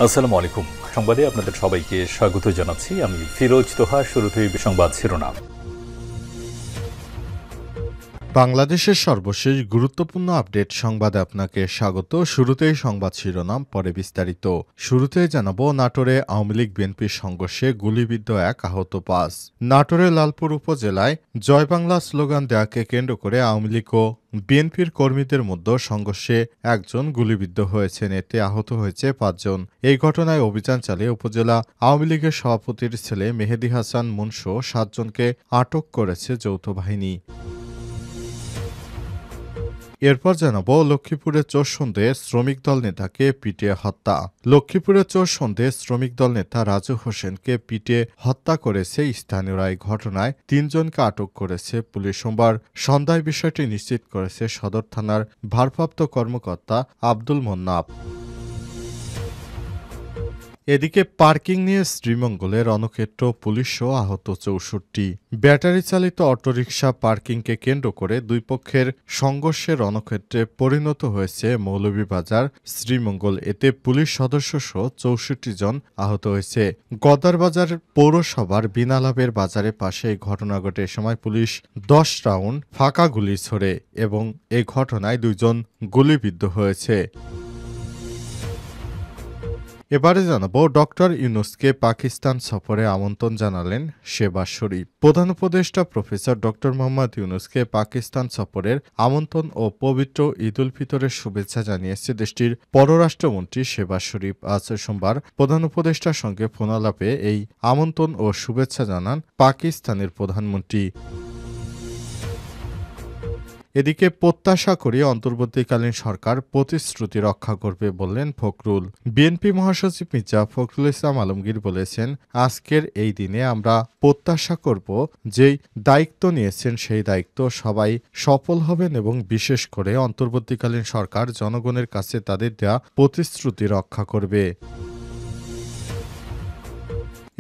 আসসালামু আলাইকুম। সংবাদে আপনাদের সবাইকে স্বাগত জানাচ্ছি। আমি ফিরোজ তোহা। শুরুতেই সংবাদ শিরোনাম। বাংলাদেশের সর্বশেষ গুরুত্বপূর্ণ আপডেট সংবাদে আপনাকে স্বাগত। শুরুতেই সংবাদ শিরোনাম, পরে বিস্তারিত। শুরুতেই জানাবো, নাটোরে আওয়ামী লীগ বিএনপির সংঘর্ষে গুলিবিদ্ধ এক, আহত ৫। নাটোরের লালপুর উপজেলায় জয় বাংলা স্লোগান দেওয়াকে কেন্দ্র করে আওয়ামী লীগ ও বিএনপির কর্মীদের মধ্যে সংঘর্ষে একজন গুলিবিদ্ধ হয়েছেন, এতে আহত হয়েছে ৫ জন। এই ঘটনায় অভিযান চালিয়ে উপজেলা আওয়ামী লীগের সভাপতির ছেলে মেহেদী হাসান মুনসহ ৭ জনকে আটক করেছে যৌথ বাহিনী। এরপর জানাবো, লক্ষ্মীপুরের চোর সন্দেহে শ্রমিক দল নেতাকে পিটিয়ে হত্যা। লক্ষ্মীপুরের চোর সন্দেহে শ্রমিক দল নেতা রাজু হোসেনকে পিটিয়ে হত্যা করেছে স্থানীয়রা। এই ঘটনায় ৩ জনকে আটক করেছে পুলিশ। সোমবার সন্ধ্যায় বিষয়টি নিশ্চিত করেছে সদর থানার ভারপ্রাপ্ত কর্মকর্তা আব্দুল মোন্নাফ। এদিকে পার্কিং নিয়ে শ্রীমঙ্গলে রণক্ষেত্র, পুলিশও আহত ৬৪। ব্যাটারি চালিত অটোরিকশা পার্কিংকে কেন্দ্র করে দুই পক্ষের সংঘর্ষে রণক্ষেত্রে পরিণত হয়েছে মৌলভীবাজার শ্রীমঙ্গল। এতে পুলিশ সদস্যসহ ৬৪ জন আহত হয়েছে। গদারবাজার পৌরসভার বিনালাভের বাজারের পাশে এই ঘটনা ঘটে। এ সময় পুলিশ ১০ রাউন্ড ফাঁকা গুলি ছোড়ে এবং এই ঘটনায় ২ জন গুলিবিদ্ধ হয়েছে। এবারে জানাবো, ডক্টর ইউনূসকে পাকিস্তান সফরে আমন্ত্রণ জানালেন শেহবাজ শরীফ। প্রধান উপদেষ্টা প্রফেসর ডক্টর মোহাম্মদ ইউনূসকে পাকিস্তান সফরের আমন্ত্রণ ও পবিত্র ঈদ উল ফিতরের শুভেচ্ছা জানিয়েছে দেশটির পররাষ্ট্রমন্ত্রী শেহবাজ শরীফ। আজ সোমবার প্রধান উপদেষ্টার সঙ্গে ফোনালাপে এই আমন্ত্রণ ও শুভেচ্ছা জানান পাকিস্তানের প্রধানমন্ত্রী। এদিকে প্রত্যাশা করি অন্তর্বর্তীকালীন সরকার প্রতিশ্রুতি রক্ষা করবে বললেন ফখরুল। বিএনপি মহাসচিব মির্জা ফখরুল ইসলাম আলমগীর বলেছেন, আজকের এই দিনে আমরা প্রত্যাশা করব যেই দায়িত্ব নিয়েছেন সেই দায়িত্ব সবাই সফল হবেন এবং বিশেষ করে অন্তর্বর্তীকালীন সরকার জনগণের কাছে তাদের দেয়া প্রতিশ্রুতি রক্ষা করবে।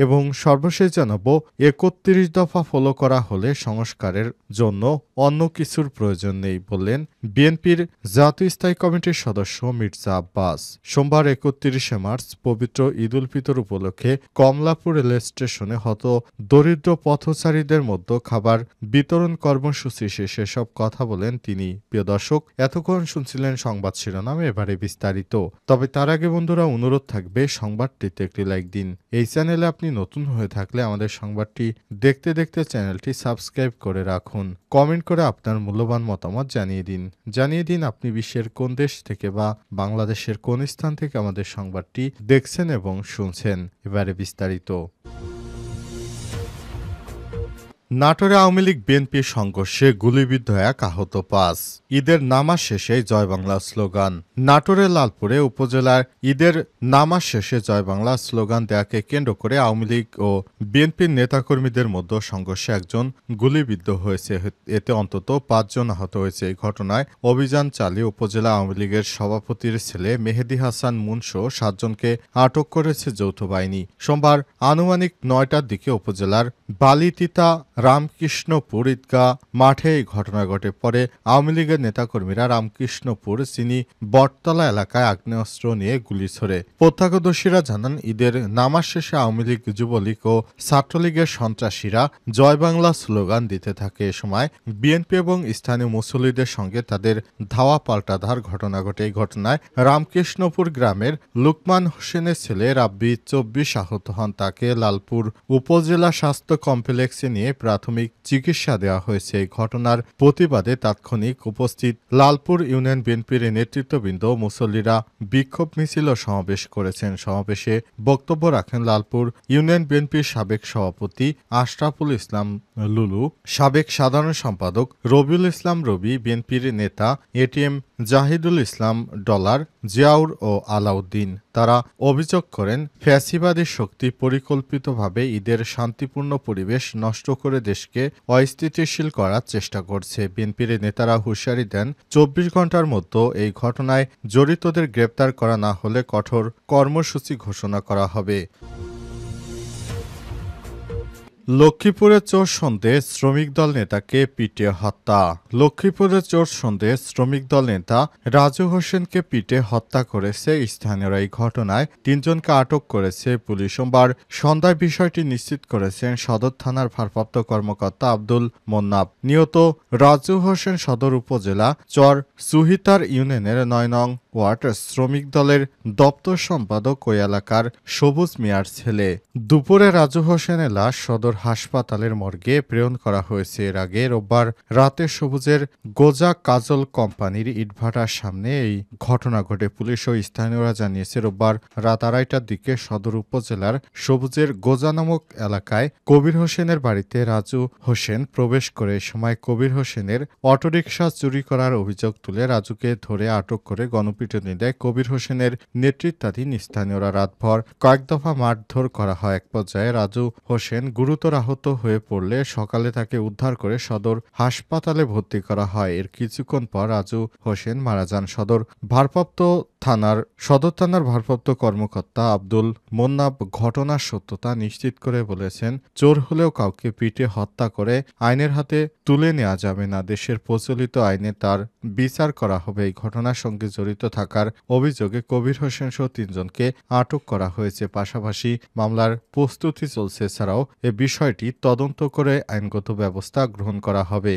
এবং সর্বশেষ জানাবো, ৩১ দফা ফলো করা হলে সংস্কারের জন্য অন্য কিছুর প্রয়োজন নেই বললেন বিএনপির জাতীয় স্থায়ী কমিটির সদস্য মির্জা আব্বাস। সোমবার ৩১ মার্চ পবিত্র ঈদ উল ফিতর উপলক্ষে কমলাপুর রেল স্টেশনে দরিদ্র পথচারীদের মধ্যে খাবার বিতরণ কর্মসূচি শেষে সব কথা বলেন তিনি। প্রিয় দর্শক, এতক্ষণ শুনছিলেন সংবাদ শিরোনাম, এবারে বিস্তারিত। তবে তার আগে বন্ধুরা, অনুরোধ থাকবে সংবাদটিতে একটি লাইক দিন। এই চ্যানেলে আপনি নতুন হয়ে থাকলে আমাদের সংবাদটি দেখতে দেখতে চ্যানেলটি সাবস্ক্রাইব করে রাখুন। কমেন্ট করে আপনার মূল্যবান মতামত জানিয়ে দিন আপনি বিশ্বের কোন দেশ থেকে বা বাংলাদেশের কোন স্থান থেকে আমাদের সংবাদটি দেখছেন এবং শুনছেন। এবারে বিস্তারিত। নাটোরে আওয়ামী লীগ বিএনপির সংঘর্ষে গুলিবিদ্ধ এক, আহত ৫। ঈদের নামাজ শেষে জয় বাংলা স্লোগান। নাটোরের লালপুরে উপজেলার ঈদের নামাজ শেষে জয় বাংলা স্লোগান দেয়াকে কেন্দ্র করে আওয়ামী লীগ ও বিএনপির নেতাকর্মীদের মধ্যে সংঘর্ষে একজন গুলিবিদ্ধ হয়েছে, এতে অন্তত ৫ জন আহত হয়েছে। এই ঘটনায় অভিযান চালিয়ে উপজেলা আওয়ামী লীগের সভাপতির ছেলে মেহেদী হাসান মুনসহ ৭ জনকে আটক করেছে যৌথ বাহিনী। সোমবার আনুমানিক ৯টার দিকে উপজেলার বালিতিতা রামকৃষ্ণপুর ঈদগাহ মাঠে এই ঘটনা ঘটে। পরে আওয়ামী লীগের নেতাকর্মীরা রামকৃষ্ণপুর চিনি বটতলা এলাকায় আগ্নেয়াস্ত্র নিয়ে গুলি ছোড়ে। প্রত্যক্ষদর্শীরা জানান, ঈদের নামাজ শেষে আওয়ামী লীগ, যুবলীগ ও ছাত্রলীগের সন্ত্রাসীরা জয় বাংলা স্লোগান দিতে থাকে। এ সময় বিএনপি এবং স্থানীয় মুসল্লিদের সঙ্গে তাদের ধাওয়া পাল্টাধার ঘটনা ঘটে। এই ঘটনায় রামকৃষ্ণপুর গ্রামের লুকমান হোসেনের ছেলে রাব্বি ২৪ আহত হন। তাকে লালপুর উপজেলা স্বাস্থ্য কমপ্লেক্সে নিয়ে প্রাথমিক চিকিৎসা দেওয়া হয়েছে। এই ঘটনার প্রতিবাদে তাৎক্ষণিক উপস্থিত লালপুর ইউনিয়ন বিএনপির নেতৃত্ববৃন্দ, মুসল্লিরা বিক্ষোভ মিছিল ও সমাবেশ করেছেন। সমাবেশে বক্তব্য রাখেন লালপুর ইউনিয়ন বিএনপির সাবেক সভাপতি আশরাফুল ইসলাম লুলু, সাবেক সাধারণ সম্পাদক রবিউল ইসলাম রবি, বিএনপির নেতা এটিএম জাহিদুল ইসলাম ডলার, জিয়াউর ও আলাউদ্দিন। তারা অভিযোগ করেন, ফ্যাসিবাদী শক্তি পরিকল্পিতভাবে ঈদের শান্তিপূর্ণ পরিবেশ নষ্ট করে দেশকে অস্থিতিশীল করার চেষ্টা করছে। বিএনপির নেতারা হুঁশিয়ারি দেন, ২৪ ঘন্টার মধ্যে এই ঘটনায় জড়িতদের গ্রেপ্তার করা না হলে কঠোর কর্মসূচি ঘোষণা করা হবে। লক্ষ্মীপুরে চোর সন্দেহে শ্রমিক দল নেতাকে পিটিয়ে হত্যা। লক্ষ্মীপুরে চোর সন্দেহে শ্রমিক দল নেতা রাজু হোসেনকে পিটে হত্যা করেছে স্থানীয়রা। এই ঘটনায় ৩ জনকে আটক করেছে পুলিশ। সোমবার সন্ধ্যায় বিষয়টি নিশ্চিত করেছেন সদর থানার ভারপ্রাপ্ত কর্মকর্তা আব্দুল মোন্নাব। নিহত রাজু হোসেন সদর উপজেলা চর সুহিতার ইউনিয়নের ৯ নং ওয়ার্ড শ্রমিক দলের দপ্তর সম্পাদক ওই এলাকার সবুজ মিয়ার ছেলে। দুপুরে রাজু হোসেনের লাশ সদর হাসপাতালের মর্গে প্রেরণ করা হয়েছে। এর আগে রোববার রাতে সবুজের গোজা কাজল কোম্পানির ইটভাটার সামনে এই ঘটনা ঘটে। পুলিশ ও স্থানীয়রা জানিয়েছে রোববার রাত ২:৩০টার দিকে সদর উপজেলার সবুজের গোজা নামক এলাকায় কবির হোসেনের বাড়িতে রাজু হোসেন প্রবেশ করে। সময় কবির হোসেনের অটোরিকশা চুরি করার অভিযোগ তুলে রাজুকে ধরে আটক করে গণপিটুনি দেয়। কবির হোসেনের নেতৃত্বাধীন স্থানীয়রা রাতভর কয়েক দফা মারধর করা হয়। এক পর্যায়ে রাজু হোসেন গুরুতর আহত হয়ে পড়লে সকালে তাকে উদ্ধার করে সদর হাসপাতালে ভর্তি করা হয়। এর কিছুক্ষণ পর রাজু হোসেন মারা যান। সদর থানার ভারপ্রাপ্ত কর্মকর্তা আব্দুল মোন্নাব ঘটনার সত্যতা নিশ্চিত করে বলেছেন, চোর হলেও কাউকে পিটে হত্যা করে আইনের হাতে তুলে নেওয়া যাবে না। দেশের প্রচলিত আইনে তার বিচার করা হবে। এই ঘটনার সঙ্গে জড়িত থাকার অভিযোগে কবির হোসেন সহ ৩ জনকে আটক করা হয়েছে। পাশাপাশি মামলার প্রস্তুতি চলছে। এছাড়াও এ বিষয়টি তদন্ত করে আইনগত ব্যবস্থা গ্রহণ করা হবে।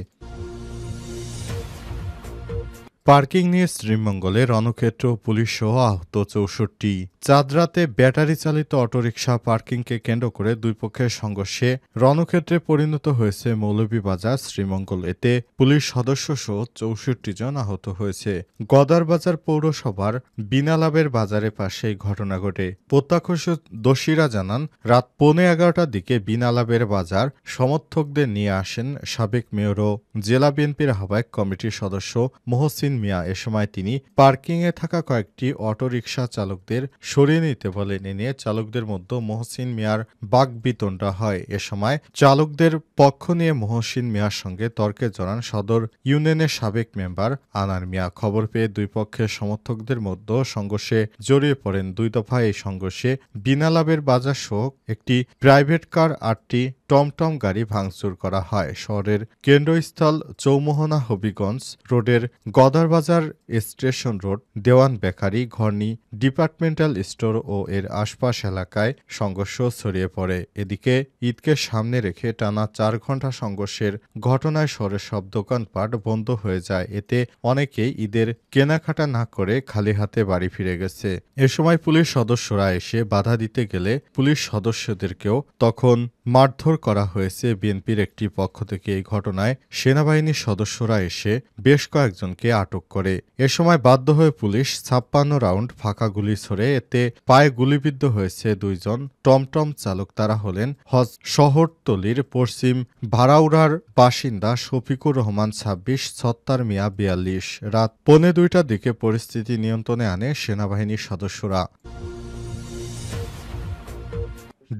পার্কিং নিয়ে শ্রীমঙ্গলে রণক্ষেত্র পুলিশসহ আহত ৬৪। চাঁদরাতে ব্যাটারি চালিত অটোরিকশা পার্কিংকে কেন্দ্র করে দুই পক্ষের সংঘর্ষে রণক্ষেত্রে পরিণত হয়েছে মৌলভীবাজার শ্রীমঙ্গল। এতে পুলিশ সদস্যসহ ৬৪ জন আহত হয়েছে। গদারবাজার পৌরসভার বিনালাবের বাজারের পাশে এই ঘটনা ঘটে। প্রত্যক্ষদর্শীরা জানান, রাত 11:15টার দিকে বিনালাবের বাজার সমর্থকদের নিয়ে আসেন সাবেক মেয়র ও জেলা বিএনপির আহ্বায়ক কমিটির সদস্য মহসিন মিয়া। এ সময় তিনি পার্কিংয়ে থাকা কয়েকটি অটোরিকশা চালকদের সরিয়ে নিতে বলেন। এ নিয়ে চালকদের মধ্যে মহসিন মিয়ার বাকবিতণ্ডা হয়। এ সময় চালকদের পক্ষ নিয়ে মহসিন মিয়ার সঙ্গে তর্কে জড়ান সদর ইউনিয়নের সাবেক মেম্বার আনার মিয়া। খবর পেয়ে দুই পক্ষের সমর্থকদের মধ্যে সংঘর্ষে জড়িয়ে পড়েন। ২ দফা এই সংঘর্ষে বিনালাবের বাজার সহ একটি প্রাইভেট কার, ৮টি টমটম গাড়ি ভাঙচুর করা হয়। শহরের কেন্দ্রস্থল চৌমোহনা হবিগঞ্জ রোডের গদারবাজার স্টেশন রোড, দেওয়ান বেকারি, ঘর্নি ডিপার্টমেন্টাল স্টোর ও এর আশপাশ এলাকায় সংঘর্ষ ছড়িয়ে পড়ে। এদিকে ঈদকে সামনে রেখে টানা ৪ ঘণ্টা সংঘর্ষের ঘটনায় শহরের সব দোকানপাট বন্ধ হয়ে যায়। এতে অনেকেই ঈদের কেনাকাটা না করে খালি হাতে বাড়ি ফিরে গেছে। এ সময় পুলিশ সদস্যরা এসে বাধা দিতে গেলে পুলিশ সদস্যদেরকেও তখন মারধর করা হয়েছে বিএনপির একটি পক্ষ থেকে। এই ঘটনায় সেনাবাহিনীর সদস্যরা এসে বেশ কয়েকজনকে আটক করে। এ সময় বাধ্য হয়ে পুলিশ ৫৬ রাউন্ড ফাঁকা গুলি ছোড়ে। এতে পায়ে গুলিবিদ্ধ হয়েছে ২ জন টমটম চালক। তারা হলেন শহরতলির পশ্চিম ভাড়াউড়ার বাসিন্দা শফিকুর রহমান ২৬, ছত্তার মিয়া ৪২। রাত ১:২০টার দিকে পরিস্থিতি নিয়ন্ত্রণে আনে সেনাবাহিনীর সদস্যরা।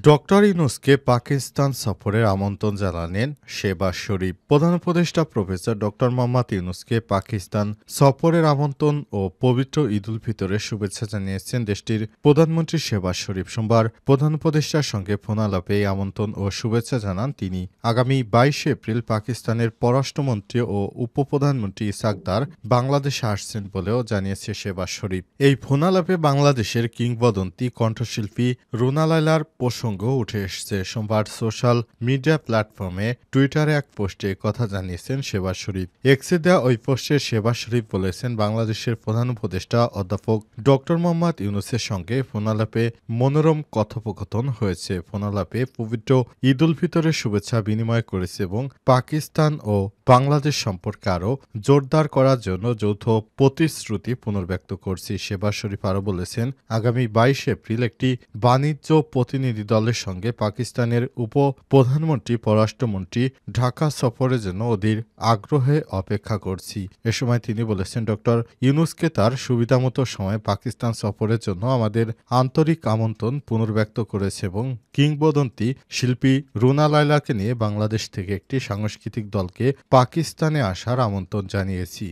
ডক্টর ইউনূসকে পাকিস্তান সফরের আমন্ত্রণ জানালেন শেহবাজ শরীফ। প্রধান উপদেষ্টা প্রফেসর ডক্টর মোহাম্মদ ইউনূসকে পাকিস্তান সফরের আমন্ত্রণ ও পবিত্র ঈদুল ফিতরের শুভেচ্ছা জানিয়েছেন দেশটির প্রধানমন্ত্রী শেহবাজ শরীফ। সোমবার প্রধান উপদেষ্টার সঙ্গে ফোনালাপে এই আমন্ত্রণ ও শুভেচ্ছা জানান তিনি। আগামী ২২ এপ্রিল পাকিস্তানের পররাষ্ট্রমন্ত্রী ও উপপ্রধানমন্ত্রী ইসহাক দার বাংলাদেশে আসছেন বলেও জানিয়েছে শেহবাজ শরীফ। এই ফোনালাপে বাংলাদেশের কিংবদন্তি কণ্ঠশিল্পী রুনা লায়লার প্রসঙ্গ উঠে এসেছে। সোমবার সোশ্যাল মিডিয়া প্ল্যাটফর্মে টুইটারে এক পোস্টে কথা জানিয়েছেন শেহবাজ শরীফ। এক্সে দেওয়া ওই পোস্টে শেহবাজ শরীফ বলেছেন, বাংলাদেশের প্রধান উপদেষ্টা অধ্যাপক ডক্টর মোহাম্মদ ইউনূসের সঙ্গে ফোনালাপে মনোরম কথোপকথন হয়েছে। ফোনালাপে পবিত্র ঈদুল ফিতরের শুভেচ্ছা বিনিময় করেছে এবং পাকিস্তান ও বাংলাদেশ সম্পর্কে আরও জোরদার করার জন্য যৌথ প্রতিশ্রুতি পুনর্ব্যক্ত করছি। শেহবাজ শরীফ আরও বলেছেন, আগামী ২২ এপ্রিল একটি বাণিজ্য প্রতিনিধি দলের সঙ্গে পাকিস্তানের উপপ্রধানমন্ত্রী পররাষ্ট্রমন্ত্রী ঢাকা সফরের জন্য অধীর আগ্রহে অপেক্ষা করছি। এ সময় তিনি বলেছেন, ডক্টর ইউনূসকে তার সুবিধামতো সময় পাকিস্তান সফরের জন্য আমাদের আন্তরিক আমন্ত্রণ পুনর্ব্যক্ত করেছে এবং কিংবদন্তি শিল্পী রুনা লায়লাকে নিয়ে বাংলাদেশ থেকে একটি সাংস্কৃতিক দলকে পাকিস্তানে আসার আমন্ত্রণ জানিয়েছি।